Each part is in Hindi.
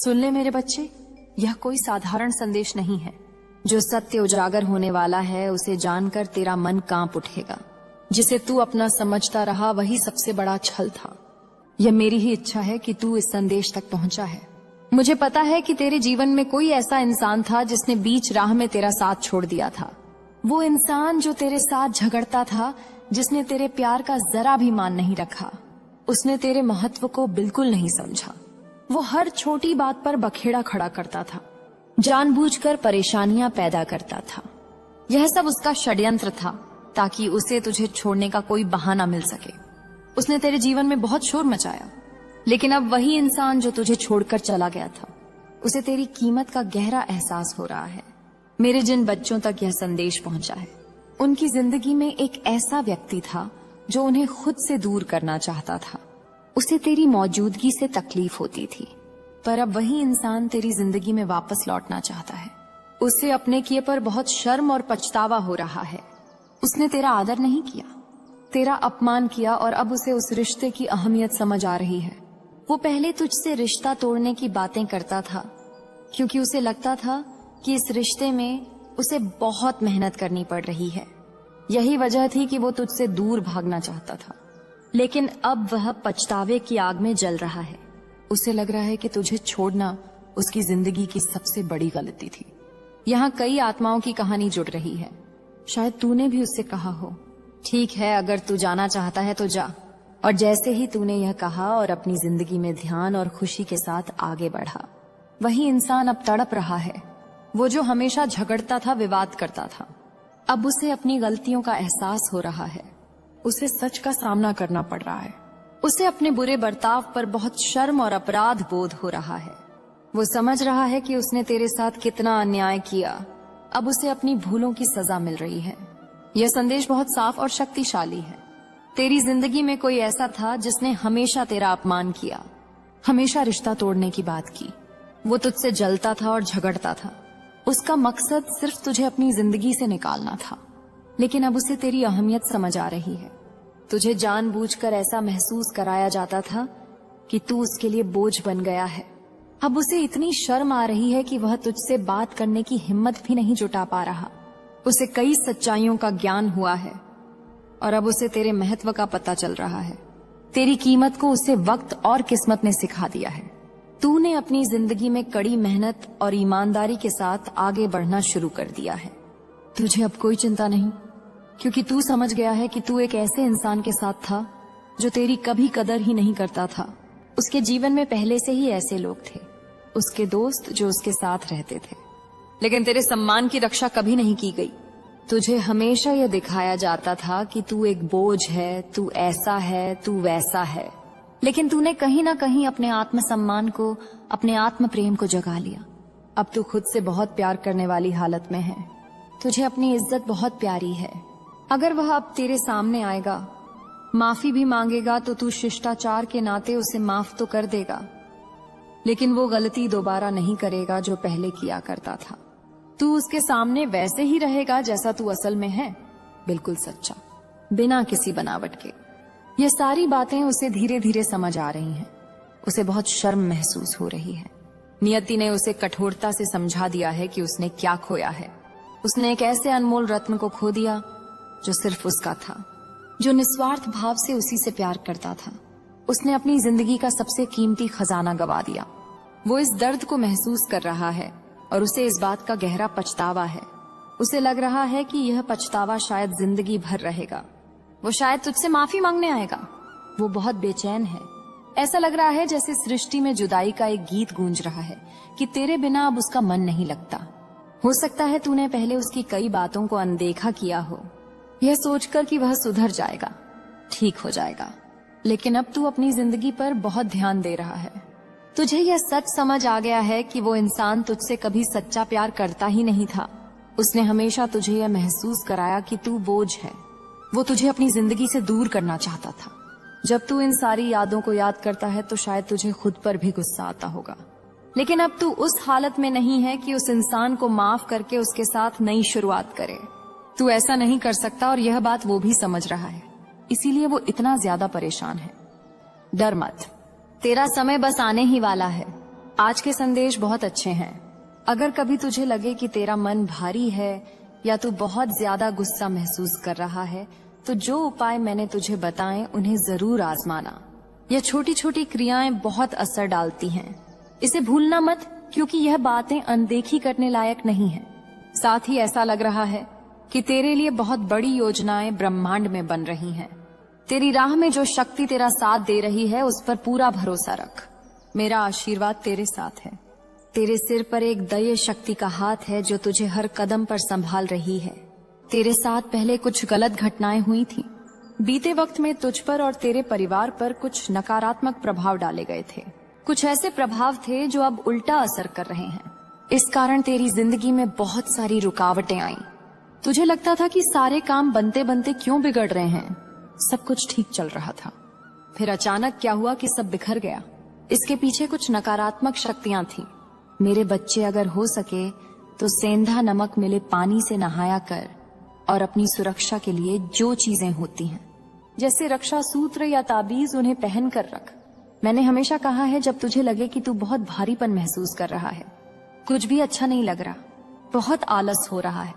सुन ले मेरे बच्चे, यह कोई साधारण संदेश नहीं है। जो सत्य उजागर होने वाला है उसे जानकर तेरा मन कांप उठेगा। जिसे तू अपना समझता रहा वही सबसे बड़ा छल था। यह मेरी ही इच्छा है कि तू इस संदेश तक पहुंचा है। मुझे पता है कि तेरे जीवन में कोई ऐसा इंसान था जिसने बीच राह में तेरा साथ छोड़ दिया था। वो इंसान जो तेरे साथ झगड़ता था, जिसने तेरे प्यार का जरा भी मान नहीं रखा। उसने तेरे महत्व को बिल्कुल नहीं समझा। वो हर छोटी बात पर बखेड़ा खड़ा करता था, जानबूझकर परेशानियां पैदा करता था। यह सब उसका षड्यंत्र था ताकि उसे तुझे छोड़ने का कोई बहाना मिल सके। उसने तेरे जीवन में बहुत शोर मचाया, लेकिन अब वही इंसान जो तुझे छोड़कर चला गया था, उसे तेरी कीमत का गहरा एहसास हो रहा है। मेरे जिन बच्चों तक यह संदेश पहुंचा है, उनकी जिंदगी में एक ऐसा व्यक्ति था जो उन्हें खुद से दूर करना चाहता था। उसे तेरी मौजूदगी से तकलीफ होती थी, पर अब वही इंसान तेरी जिंदगी में वापस लौटना चाहता है। उसे अपने किए पर बहुत शर्म और पछतावा हो रहा है। उसने तेरा आदर नहीं किया, तेरा अपमान किया, और अब उसे उस रिश्ते की अहमियत समझ आ रही है। वो पहले तुझसे रिश्ता तोड़ने की बातें करता था क्योंकि उसे लगता था कि इस रिश्ते में उसे बहुत मेहनत करनी पड़ रही है। यही वजह थी कि वो तुझसे दूर भागना चाहता था। लेकिन अब वह पछतावे की आग में जल रहा है। उसे लग रहा है कि तुझे छोड़ना उसकी जिंदगी की सबसे बड़ी गलती थी। यहाँ कई आत्माओं की कहानी जुड़ रही है। शायद तूने भी उससे कहा हो, ठीक है, अगर तू जाना चाहता है तो जा। और जैसे ही तूने यह कहा और अपनी जिंदगी में ध्यान और खुशी के साथ आगे बढ़ा, वही इंसान अब तड़प रहा है। वो जो हमेशा झगड़ता था, विवाद करता था, अब उसे अपनी गलतियों का एहसास हो रहा है। उसे सच का सामना करना पड़ रहा है। उसे अपने बुरे बर्ताव पर बहुत शर्म और अपराध बोध हो रहा है। वो समझ रहा है कि उसने तेरे साथ कितना अन्याय किया। अब उसे अपनी भूलों की सजा मिल रही है। यह संदेश बहुत साफ और शक्तिशाली है। तेरी जिंदगी में कोई ऐसा था जिसने हमेशा तेरा अपमान किया, हमेशा रिश्ता तोड़ने की बात की। वो तुझसे जलता था और झगड़ता था। उसका मकसद सिर्फ तुझे अपनी जिंदगी से निकालना था। लेकिन अब उसे तेरी अहमियत समझ आ रही है। तुझे जानबूझकर ऐसा महसूस कराया जाता था कि तू उसके लिए बोझ बन गया है। अब उसे इतनी शर्म आ रही है कि वह तुझसे बात करने की हिम्मत भी नहीं जुटा पा रहा। उसे कई सच्चाइयों का ज्ञान हुआ है और अब उसे तेरे महत्व का पता चल रहा है। तेरी कीमत को उसे वक्त और किस्मत ने सिखा दिया है। तूने अपनी जिंदगी में कड़ी मेहनत और ईमानदारी के साथ आगे बढ़ना शुरू कर दिया है। तुझे अब कोई चिंता नहीं, क्योंकि तू समझ गया है कि तू एक ऐसे इंसान के साथ था जो तेरी कभी कदर ही नहीं करता था। उसके जीवन में पहले से ही ऐसे लोग थे, उसके दोस्त जो उसके साथ रहते थे, लेकिन तेरे सम्मान की रक्षा कभी नहीं की गई। तुझे हमेशा यह दिखाया जाता था कि तू एक बोझ है, तू ऐसा है, तू वैसा है। लेकिन तूने कहीं ना कहीं अपने आत्मसम्मान को, अपने आत्म प्रेम को जगा लिया। अब तू खुद से बहुत प्यार करने वाली हालत में है। तुझे अपनी इज्जत बहुत प्यारी है। अगर वह अब तेरे सामने आएगा, माफी भी मांगेगा, तो तू शिष्टाचार के नाते उसे माफ तो कर देगा, लेकिन वो गलती दोबारा नहीं करेगा जो पहले किया करता था। तू उसके सामने वैसे ही रहेगा जैसा तू असल में है, बिल्कुल सच्चा, बिना किसी बनावट के। ये सारी बातें उसे धीरे धीरे समझ आ रही हैं। उसे बहुत शर्म महसूस हो रही है। नियति ने उसे कठोरता से समझा दिया है कि उसने क्या खोया है। उसने एक ऐसे अनमोल रत्न को खो दिया जो सिर्फ उसका था, जो निस्वार्थ भाव से उसी से प्यार करता था। उसने अपनी जिंदगी का सबसे कीमती खजाना गवा दिया। वो इस दर्द को महसूस कर रहा है और उसे इस बात का गहरा पछतावा है। उसे लग रहा है कि यह पछतावा शायद जिंदगी भर रहेगा। वो शायद तुझसे माफी मांगने आएगा। वो बहुत बेचैन है। ऐसा लग रहा है जैसे सृष्टि में जुदाई का एक गीत गूंज रहा है कि तेरे बिना अब उसका मन नहीं लगता। हो सकता है तूने पहले उसकी कई बातों को अनदेखा किया हो, यह सोचकर कि वह सुधर जाएगा, ठीक हो जाएगा। लेकिन अब तू अपनी जिंदगी पर बहुत ध्यान दे रहा है। तुझे यह सच समझ आ गया है कि वो इंसान तुझसे कभी सच्चा प्यार करता ही नहीं था। उसने हमेशा तुझे यह महसूस कराया कि तू बोझ है। वो तुझे अपनी जिंदगी से दूर करना चाहता था। जब तू इन सारी यादों को याद करता है तो शायद तुझे खुद पर भी गुस्सा आता होगा, लेकिन अब तू उस हालत में नहीं है कि उस इंसान को माफ करके उसके साथ नई शुरुआत करे। तू ऐसा नहीं कर सकता और यह बात वो भी समझ रहा है, इसीलिए वो इतना ज्यादा परेशान है। डर मत, तेरा समय बस आने ही वाला है। आज के संदेश बहुत अच्छे हैं। अगर कभी तुझे लगे कि तेरा मन भारी है या तू बहुत ज्यादा गुस्सा महसूस कर रहा है, तो जो उपाय मैंने तुझे बताए उन्हें जरूर आजमाना। यह छोटी छोटी क्रियाएं बहुत असर डालती हैं। इसे भूलना मत, क्योंकि यह बातें अनदेखी करने लायक नहीं है। साथ ही ऐसा लग रहा है कि तेरे लिए बहुत बड़ी योजनाएं ब्रह्मांड में बन रही हैं। तेरी राह में जो शक्ति तेरा साथ दे रही है, उस पर पूरा भरोसा रख। मेरा आशीर्वाद तेरे साथ है। तेरे सिर पर एक दया शक्ति का हाथ है जो तुझे हर कदम पर संभाल रही है। तेरे साथ पहले कुछ गलत घटनाएं हुई थी। बीते वक्त में तुझ पर और तेरे परिवार पर कुछ नकारात्मक प्रभाव डाले गए थे। कुछ ऐसे प्रभाव थे जो अब उल्टा असर कर रहे हैं। इस कारण तेरी जिंदगी में बहुत सारी रुकावटें आई। तुझे लगता था कि सारे काम बनते बनते क्यों बिगड़ रहे हैं। सब कुछ ठीक चल रहा था, फिर अचानक क्या हुआ कि सब बिखर गया। इसके पीछे कुछ नकारात्मक शक्तियां थी। मेरे बच्चे, अगर हो सके तो सेंधा नमक मिले पानी से नहाया कर और अपनी सुरक्षा के लिए जो चीजें होती हैं, जैसे रक्षा सूत्र या ताबीज, उन्हें पहन कर रख। मैंने हमेशा कहा है, जब तुझे लगे कि तू बहुत भारीपन महसूस कर रहा है, कुछ भी अच्छा नहीं लग रहा, बहुत आलस हो रहा है,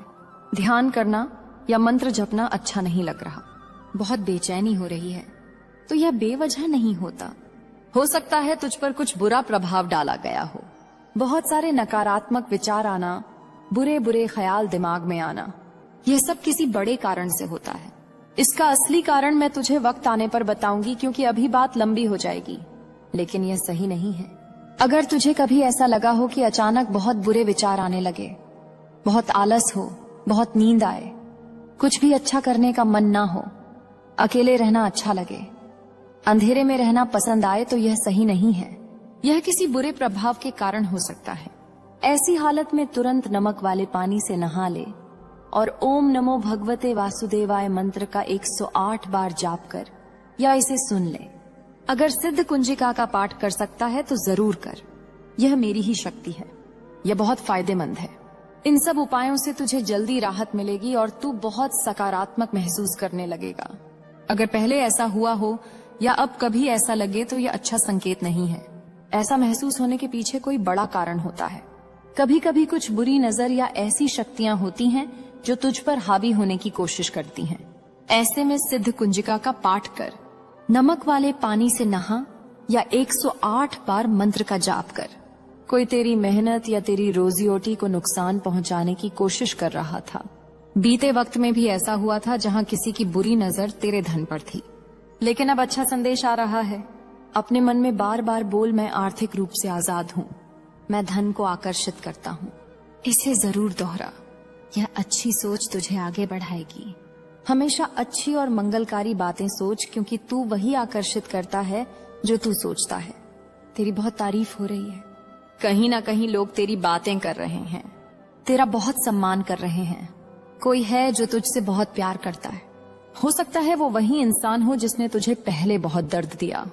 ध्यान करना या मंत्र जपना अच्छा नहीं लग रहा, बहुत बेचैनी हो रही है, तो यह बेवजह नहीं होता। हो सकता है तुझ पर कुछ बुरा प्रभाव डाला गया हो। बहुत सारे नकारात्मक विचार आना, बुरे बुरे ख्याल दिमाग में आना, यह सब किसी बड़े कारण से होता है। इसका असली कारण मैं तुझे वक्त आने पर बताऊंगी, क्योंकि अभी बात लंबी हो जाएगी, लेकिन यह सही नहीं है। अगर तुझे कभी ऐसा लगा हो कि अचानक बहुत बुरे विचार आने लगे, बहुत आलस हो, बहुत नींद आए, कुछ भी अच्छा करने का मन ना हो, अकेले रहना अच्छा लगे, अंधेरे में रहना पसंद आए, तो यह सही नहीं है। यह किसी बुरे प्रभाव के कारण हो सकता है। ऐसी हालत में तुरंत नमक वाले पानी से नहा ले और ओम नमो भगवते वासुदेवाय मंत्र का 108 बार जाप कर या इसे सुन ले। अगर सिद्ध कुंजिका का पाठ कर सकता है तो जरूर कर। यह मेरी ही शक्ति है। यह बहुत फायदेमंद है। इन सब उपायों से तुझे जल्दी राहत मिलेगी और तू बहुत सकारात्मक महसूस करने लगेगा। अगर पहले ऐसा हुआ हो या अब कभी ऐसा लगे तो यह अच्छा संकेत नहीं है। ऐसा महसूस होने के पीछे कोई बड़ा कारण होता है। कभी कभी कुछ बुरी नजर या ऐसी शक्तियां होती हैं जो तुझ पर हावी होने की कोशिश करती हैं। ऐसे में सिद्ध कुंजिका का पाठ कर, नमक वाले पानी से नहा या 108 बार मंत्र का जाप कर। कोई तेरी मेहनत या तेरी रोजी-रोटी को नुकसान पहुंचाने की कोशिश कर रहा था। बीते वक्त में भी ऐसा हुआ था जहां किसी की बुरी नजर तेरे धन पर थी। लेकिन अब अच्छा संदेश आ रहा है। अपने मन में बार बार बोल, मैं आर्थिक रूप से आजाद हूँ, मैं धन को आकर्षित करता हूँ। इसे जरूर दोहरा। यह अच्छी सोच तुझे आगे बढ़ाएगी। हमेशा अच्छी और मंगलकारी बातें सोच, क्योंकि तू वही आकर्षित करता है जो तू सोचता है। तेरी बहुत तारीफ हो रही है। कहीं ना कहीं लोग तेरी बातें कर रहे हैं, तेरा बहुत सम्मान कर रहे हैं। कोई है जो तुझसे बहुत प्यार करता है। हो सकता है वो वही इंसान हो जिसने तुझे पहले बहुत दर्द दिया,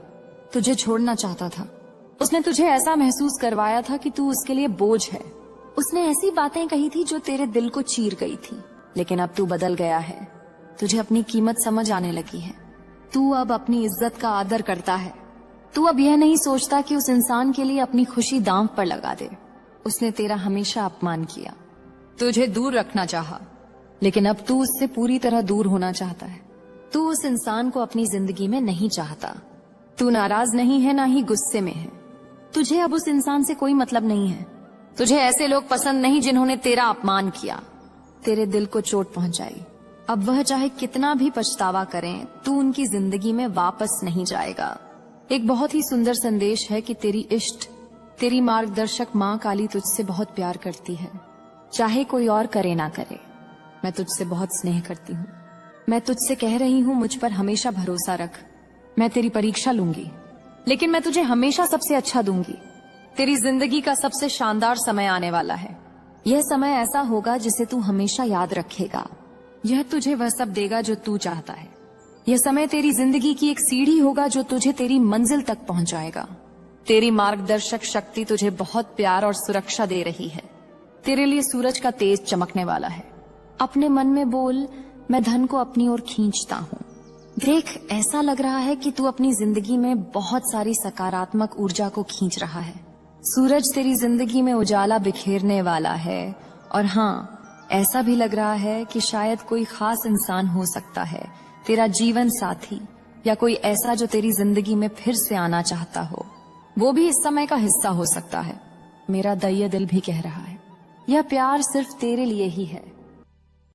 तुझे छोड़ना चाहता था। उसने तुझे ऐसा महसूस करवाया था कि तू उसके लिए बोझ है। उसने ऐसी बातें कही थी जो तेरे दिल को चीर गई थी। लेकिन अब तू बदल गया है। तुझे अपनी कीमत समझ आने लगी है। तू अब अपनी इज्जत का आदर करता है। तू अब यह नहीं सोचता कि उस इंसान के लिए अपनी खुशी दांव पर लगा दे। उसने तेरा हमेशा अपमान किया, तुझे दूर रखना चाहा, लेकिन अब तू उससे पूरी तरह दूर होना चाहता है। तू उस इंसान को अपनी जिंदगी में नहीं चाहता। तू नाराज नहीं है, ना ही गुस्से में है। तुझे अब उस इंसान से कोई मतलब नहीं है। तुझे ऐसे लोग पसंद नहीं जिन्होंने तेरा अपमान किया, तेरे दिल को चोट पहुंचाई। अब वह चाहे कितना भी पछतावा करें, तू उनकी जिंदगी में वापस नहीं जाएगा। एक बहुत ही सुंदर संदेश है कि तेरी इष्ट, तेरी मार्गदर्शक माँ काली तुझसे बहुत प्यार करती है, चाहे कोई और करे ना करे। मैं तुझसे बहुत स्नेह करती हूँ। मैं तुझसे कह रही हूँ, मुझ पर हमेशा भरोसा रख। मैं तेरी परीक्षा लूंगी, लेकिन मैं तुझे हमेशा सबसे अच्छा दूंगी। तेरी जिंदगी का सबसे शानदार समय आने वाला है। यह समय ऐसा होगा जिसे तू हमेशा याद रखेगा। यह तुझे वह सब देगा जो तू चाहता है। यह समय तेरी जिंदगी की एक सीढ़ी होगा जो तुझे तेरी मंजिल तक पहुंचाएगा। तेरी मार्गदर्शक शक्ति तुझे बहुत प्यार और सुरक्षा दे रही है। तेरे लिए सूरज का तेज चमकने वाला है। अपने मन में बोल, मैं धन को अपनी ओर खींचता हूँ। देख, ऐसा लग रहा है कि तू अपनी जिंदगी में बहुत सारी सकारात्मक ऊर्जा को खींच रहा है। सूरज तेरी जिंदगी में उजाला बिखेरने वाला है, और हाँ, ऐसा भी लग रहा है कि शायद कोई खास इंसान हो सकता है, तेरा जीवन साथी, या कोई ऐसा जो तेरी जिंदगी में फिर से आना चाहता हो। वो भी इस समय का हिस्सा हो सकता है। मेरा दया दिल भी कह रहा है, यह प्यार सिर्फ तेरे लिए ही है।